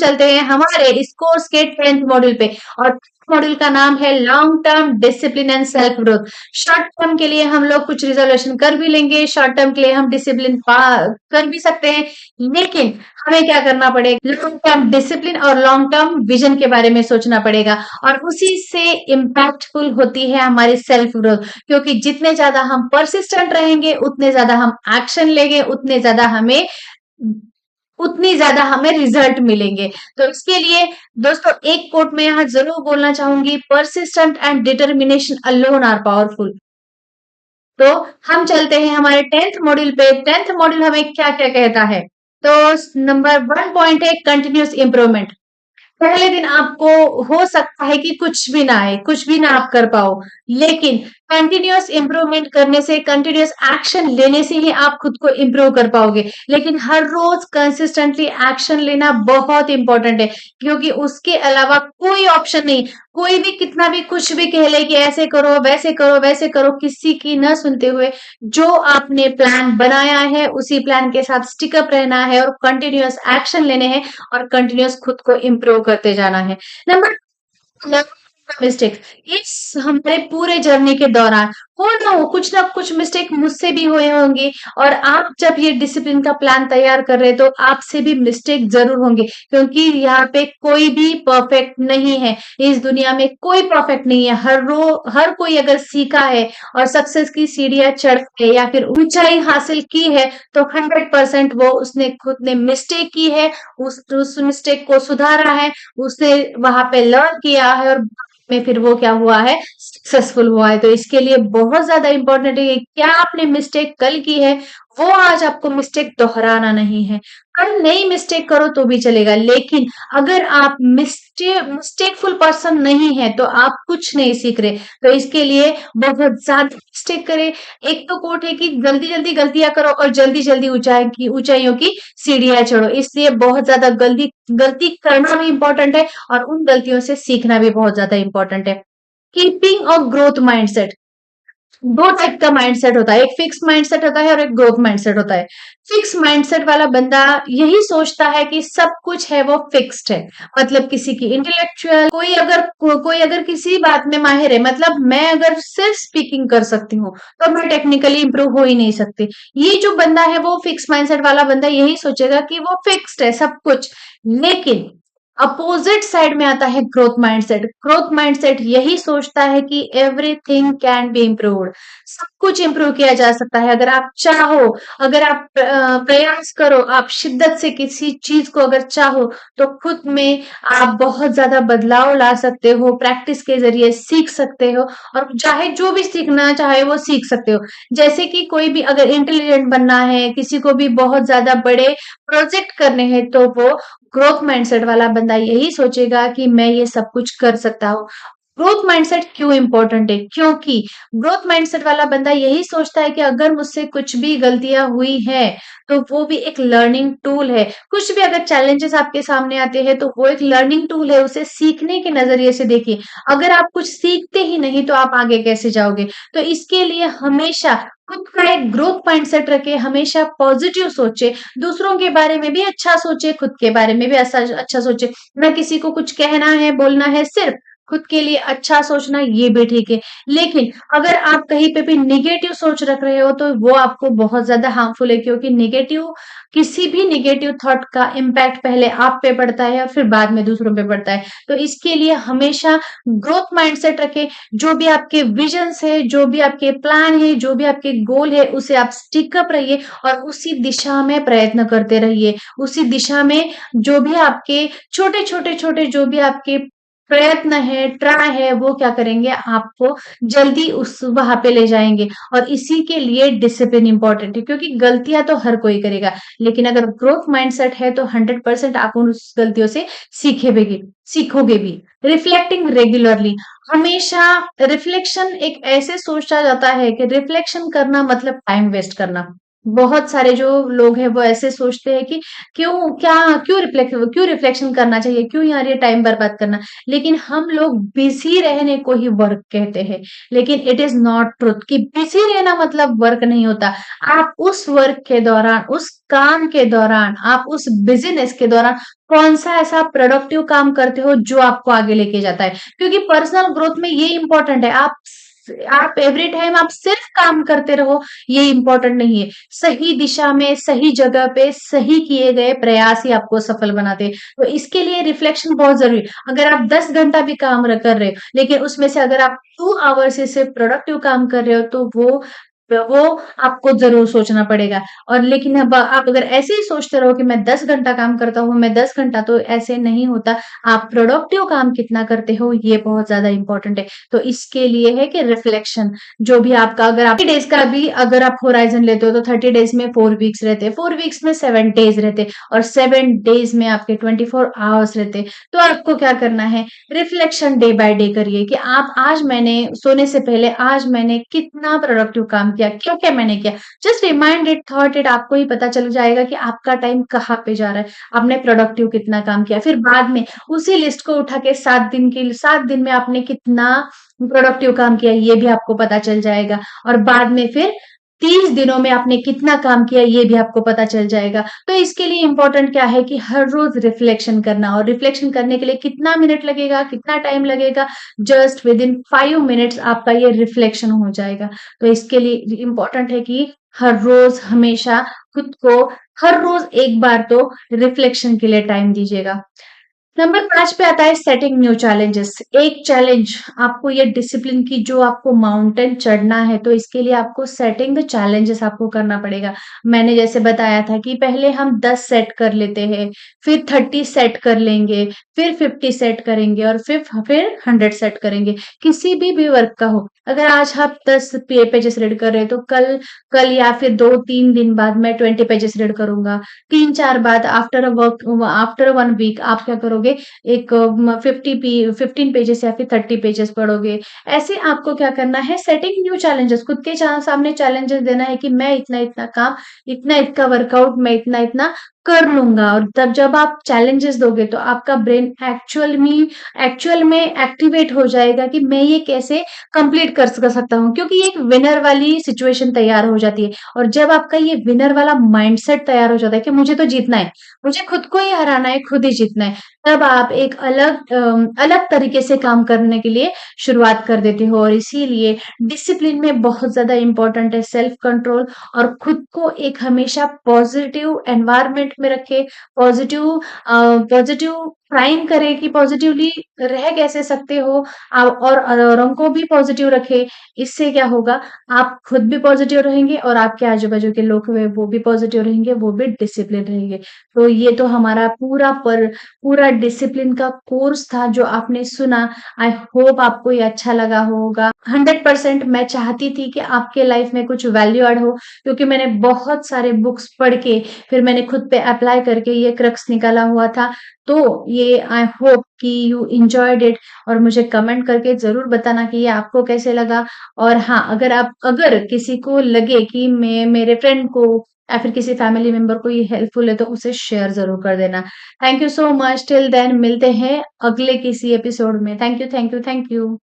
चलते हैं हमारे इस कोर्स के 10th मॉड्यूल पे और मॉड्यूल का नाम है long term discipline and self growth. Short term के लिए हम लोग कुछ रिजोल्यूशन कर भी लेंगे, शॉर्ट टर्म के लिए हम डिसिप्लिन कर भी सकते हैं, लेकिन हमें क्या करना पड़ेगा, लॉन्ग टर्म डिसिप्लिन और लॉन्ग टर्म विजन के बारे में सोचना पड़ेगा और उसी से इम्पैक्टफुल होती है हमारी सेल्फ ग्रोथ, क्योंकि जितने ज्यादा हम परसिस्टेंट रहेंगे उतने ज्यादा हम एक्शन लेंगे, उतनी ज्यादा हमें रिजल्ट मिलेंगे। तो इसके लिए दोस्तों एक कोट में यहाँ जरूर बोलना चाहूंगी, persistent and determination alone are powerful. तो हम चलते हैं हमारे 10th मॉड्यूल पे। 10th मॉड्यूल हमें क्या क्या कहता है, तो नंबर 1 पॉइंट है कंटिन्यूस इंप्रूवमेंट। पहले दिन आपको हो सकता है कि कुछ भी ना आए, कुछ भी ना आप कर पाओ, लेकिन कंटिन्यूअस इंप्रूवमेंट करने से, कंटिन्यूअस एक्शन लेने से ही आप खुद को इंप्रूव कर पाओगे। लेकिन हर रोज कंसिस्टेंटली एक्शन लेना बहुत इंपॉर्टेंट है, क्योंकि उसके अलावा कोई ऑप्शन नहीं। कोई भी कितना भी कुछ भी कह ले कि ऐसे करो वैसे करो वैसे करो, किसी की न सुनते हुए जो आपने प्लान बनाया है उसी प्लान के साथ स्टिकअप रहना है और कंटिन्यूअस एक्शन लेने हैं और कंटिन्यूअस खुद को इम्प्रूव करते जाना है। नंबर मिस्टेक, इस हमारे पूरे जर्नी के दौरान हो ना हो कुछ ना कुछ मिस्टेक मुझसे भी हुए होंगे, और आप जब ये डिसिप्लिन का प्लान तैयार कर रहे हैं तो आपसे भी मिस्टेक जरूर होंगे, क्योंकि यहाँ पे कोई भी परफेक्ट नहीं है। इस दुनिया में कोई परफेक्ट नहीं है। हर कोई अगर सीखा है और सक्सेस की सीढ़ियां चढ़ है या फिर ऊंचाई हासिल की है तो 100% वो उसने खुद ने मिस्टेक की है, उस मिस्टेक को सुधारा है, उसने वहां पे लर्न किया है और में फिर वो क्या हुआ है, सक्सेसफुल हुआ है। तो इसके लिए बहुत ज्यादा इंपॉर्टेंट है कि क्या आपने मिस्टेक कल की है वो आज आपको मिस्टेक दोहराना नहीं है। कल नई मिस्टेक करो तो भी चलेगा, लेकिन अगर आप मिस्टेकफुल पर्सन नहीं है तो आप कुछ नहीं सीख रहे। तो इसके लिए बहुत ज्यादा मिस्टेक करें। एक तो कोट है कि जल्दी जल्दी गलतियां करो और जल्दी जल्दी ऊंचाइयों की सीढ़ियां चढ़ो। इसलिए बहुत ज्यादा गलती गलती करना भी इंपॉर्टेंट है और उन गलतियों से सीखना भी बहुत ज्यादा इंपॉर्टेंट है। कीपिंग और ग्रोथ माइंडसेट, दो टाइप का माइंडसेट होता है, एक फिक्स माइंडसेट होता है और एक ग्रोथ माइंडसेट होता है। फिक्स माइंडसेट वाला बंदा यही सोचता है कि सब कुछ है वो फिक्स्ड है, मतलब किसी की इंटेलेक्चुअल कोई अगर किसी बात में माहिर है, मतलब मैं अगर सिर्फ स्पीकिंग कर सकती हूँ तो मैं टेक्निकली इंप्रूव हो ही नहीं सकती। ये जो बंदा है वो फिक्स माइंडसेट वाला बंदा यही सोचेगा कि वो फिक्स्ड है सब कुछ। लेकिन अपोजिट साइड में आता है ग्रोथ माइंडसेट। ग्रोथ माइंडसेट यही सोचता है कि एवरीथिंग कैन बी इम्प्रूव्ड, सब कुछ इम्प्रूव किया जा सकता है अगर आप चाहो, अगर आप प्रयास करो, आप शिद्दत से किसी चीज को अगर चाहो तो खुद में आप बहुत ज्यादा बदलाव ला सकते हो, प्रैक्टिस के जरिए सीख सकते हो और चाहे जो भी सीखना चाहे वो सीख सकते हो। जैसे कि कोई भी अगर इंटेलिजेंट बनना है, किसी को भी बहुत ज्यादा बड़े प्रोजेक्ट करने हैं तो वो ग्रोथ माइंडसेट वाला बंदा यही सोचेगा कि मैं ये सब कुछ कर सकता हूँ। ग्रोथ माइंडसेट क्यों इंपॉर्टेंट है, क्योंकि ग्रोथ माइंडसेट वाला बंदा यही सोचता है कि अगर मुझसे कुछ भी गलतियां हुई हैं तो वो भी एक लर्निंग टूल है। कुछ भी अगर चैलेंजेस आपके सामने आते हैं तो वो एक लर्निंग टूल है, उसे सीखने के नजरिए से देखिए। अगर आप कुछ सीखते ही नहीं तो आप आगे कैसे जाओगे। तो इसके लिए हमेशा खुद का एक ग्रोथ माइंडसेट रखे, हमेशा पॉजिटिव सोचे, दूसरों के बारे में भी अच्छा सोचे, खुद के बारे में भी अच्छा सोचे। ना किसी को कुछ कहना है बोलना है, सिर्फ खुद के लिए अच्छा सोचना ये भी ठीक है। लेकिन अगर आप कहीं पे भी निगेटिव सोच रख रहे हो तो वो आपको बहुत ज्यादा हार्मफुल है, क्योंकि किसी भी निगेटिव थॉट का इम्पैक्ट पहले आप पे पड़ता है और फिर बाद में दूसरों पे पड़ता है। तो इसके लिए हमेशा ग्रोथ माइंडसेट रखें। जो भी आपके विजन्स है, जो भी आपके प्लान है, जो भी आपके गोल है, उसे आप स्टिकअप रहिए और उसी दिशा में प्रयत्न करते रहिए। उसी दिशा में जो भी आपके छोटे छोटे जो भी आपके प्रयत्न है, ट्राई है, वो क्या करेंगे, आपको जल्दी उस वहां पे ले जाएंगे। और इसी के लिए डिसिप्लिन इंपॉर्टेंट है, क्योंकि गलतियां तो हर कोई करेगा, लेकिन अगर ग्रोथ माइंडसेट है तो 100% आप उस गलतियों से सीखोगे भी। रिफ्लेक्टिंग रेगुलरली, हमेशा रिफ्लेक्शन एक ऐसे सोचा जाता है कि रिफ्लेक्शन करना मतलब टाइम वेस्ट करना। बहुत सारे जो लोग हैं वो ऐसे सोचते हैं कि क्यों रिफ्लेक्शन करना चाहिए, क्यों यार ये टाइम बर्बाद करना। लेकिन हम लोग बिजी रहने को ही वर्क कहते हैं, लेकिन इट इज नॉट ट्रुथ कि बिजी रहना मतलब वर्क नहीं होता। आप उस वर्क के दौरान, उस काम के दौरान, आप उस बिजीनेस के दौरान कौन सा ऐसा प्रोडक्टिव काम करते हो जो आपको आगे लेके जाता है, क्योंकि पर्सनल ग्रोथ में ये इंपॉर्टेंट है। आप एवरी टाइम आप सिर्फ काम करते रहो, ये इंपॉर्टेंट नहीं है। सही दिशा में, सही जगह पे, सही किए गए प्रयास ही आपको सफल बनाते हैं। तो इसके लिए रिफ्लेक्शन बहुत ज़रूरी है। अगर आप 10 घंटा भी काम र कर रहे हो, लेकिन उसमें से अगर आप 2 आवर्स से सिर्फ प्रोडक्टिव काम कर रहे हो, तो वो आपको ज़रूर सोचना पड़ेगा। और लेकिन अब आप अगर ऐसे ही सोचते रहो कि मैं 10 घंटा काम करता हूँ, मैं 10 घंटा, तो ऐसे नहीं होता। आप प्रोडक्टिव काम कितना करते हो, ये बहुत ज़्यादा इम्पोर्टेंट है। तो इसके लिए है कि रिफ्लेक्शन जो भी आपका, अगर आप 30 डेज का भी अगर आप होराइजन लेते हो, तो 30 डेज में 4 वीक्स रहते हैं, 4 वीक्स में 7 डेज रहते हैं, और 7 डेज में आपके 24 आवर्स रहते हैं। तो आपको क्या करना है, रिफ्लेक्शन डे बाय डे करिए कि आप आज मैंने सोने से पहले आज मैंने कितना प्रोडक्टिव काम किया, क्या क्या मैंने किया। Just remind it, thought it, आपको ही पता चल जाएगा कि आपका टाइम कहाँ पे जा रहा है, आपने प्रोडक्टिव कितना काम किया। फिर बाद में उसी लिस्ट को उठा के 7 दिन में आपने कितना प्रोडक्टिव काम किया, ये भी आपको पता चल जाएगा। और बाद में फिर 30 दिनों में आपने कितना काम किया, ये भी आपको पता चल जाएगा। तो इसके लिए इम्पोर्टेंट क्या है कि हर रोज रिफ्लेक्शन करना, और रिफ्लेक्शन करने के लिए कितना मिनट लगेगा, कितना टाइम लगेगा, जस्ट विद इन 5 मिनट्स आपका ये रिफ्लेक्शन हो जाएगा। तो इसके लिए इम्पोर्टेंट है कि हर रोज हमेशा खुद को, हर रोज एक बार तो रिफ्लेक्शन के लिए टाइम दीजिएगा। नंबर 5 पे आता है सेटिंग न्यू चैलेंजेस। एक चैलेंज आपको, ये डिसिप्लिन की जो आपको माउंटेन चढ़ना है, तो इसके लिए आपको सेटिंग द चैलेंजेस आपको करना पड़ेगा। मैंने जैसे बताया था कि पहले हम 10 सेट कर लेते हैं, फिर 30 सेट कर लेंगे, फिर 50 सेट करेंगे, और फिर 100 सेट करेंगे। किसी भी वर्क का हो, अगर आज आप 10 पेजेस रीड कर रहे हो, तो कल कल या फिर 2-3 दिन बाद मैं 20 पेजेस रीड करूँगा। 3-4 बाद आफ्टर 1 वीक आप क्या करोगे, एक 15 पेजेस या फिर 30 पेजेस पढ़ोगे। ऐसे आपको क्या करना है, सेटिंग न्यू चैलेंजेस, खुद के सामने चैलेंजेस देना है कि मैं इतना-इतना काम, इतना-इतना वर्कआउट मैं इतना-इतना कर लूँगा। और तब जब आप चैलेंजेस दोगे, तो आपका ब्रेन एक्चुअल में एक्टिवेट हो जाएगा कि मैं ये कैसे कंप्लीट कर सकता हूँ, क्योंकि ये एक विनर वाली सिचुएशन तैयार हो जाती है। और जब आपका ये विनर वाला माइंडसेट तैयार हो जाता है कि मुझे तो जीतना है, मुझे खुद को ही हराना है, खुद ही जीतना है, तब आप एक अलग तरीके से काम करने के लिए शुरुआत कर देते हो। और इसीलिए डिसिप्लिन में बहुत ज़्यादा इम्पोर्टेंट है सेल्फ कंट्रोल, और खुद को एक हमेशा पॉजिटिव एनवायरनमेंट में रखें, पॉजिटिव ट्राइंग करें कि पॉजिटिवली रह कैसे सकते हो आप, और औरों को भी पॉजिटिव रखें। इससे क्या होगा, आप खुद भी पॉजिटिव रहेंगे, और आपके आजू-बाजू के लोग हुए वो भी पॉजिटिव रहेंगे, वो भी डिसिप्लिन रहेंगे। तो ये तो हमारा पूरा डिसिप्लिन का कोर्स था जो आपने सुना। आई होप आपको ये अच्छा लगा होगा। 100% मैं चाहती थी कि आपके लाइफ में कुछ वैल्यू ऐड हो, क्योंकि मैंने बहुत सारे बुक्स पढ़ के फिर मैंने खुद पे अप्लाई करके ये क्रक्स निकाला हुआ था। तो ये आई होप कि यू एन्जॉयड इट, और मुझे कमेंट करके ज़रूर बताना कि ये आपको कैसे लगा। और हाँ, अगर किसी को लगे कि मैं मेरे फ्रेंड को या फिर किसी फैमिली मेंबर को ये हेल्पफुल है, तो उसे शेयर ज़रूर कर देना। Thank you so much, till then मिलते हैं अगले किसी एपिसोड में। Thank you, thank you, thank you.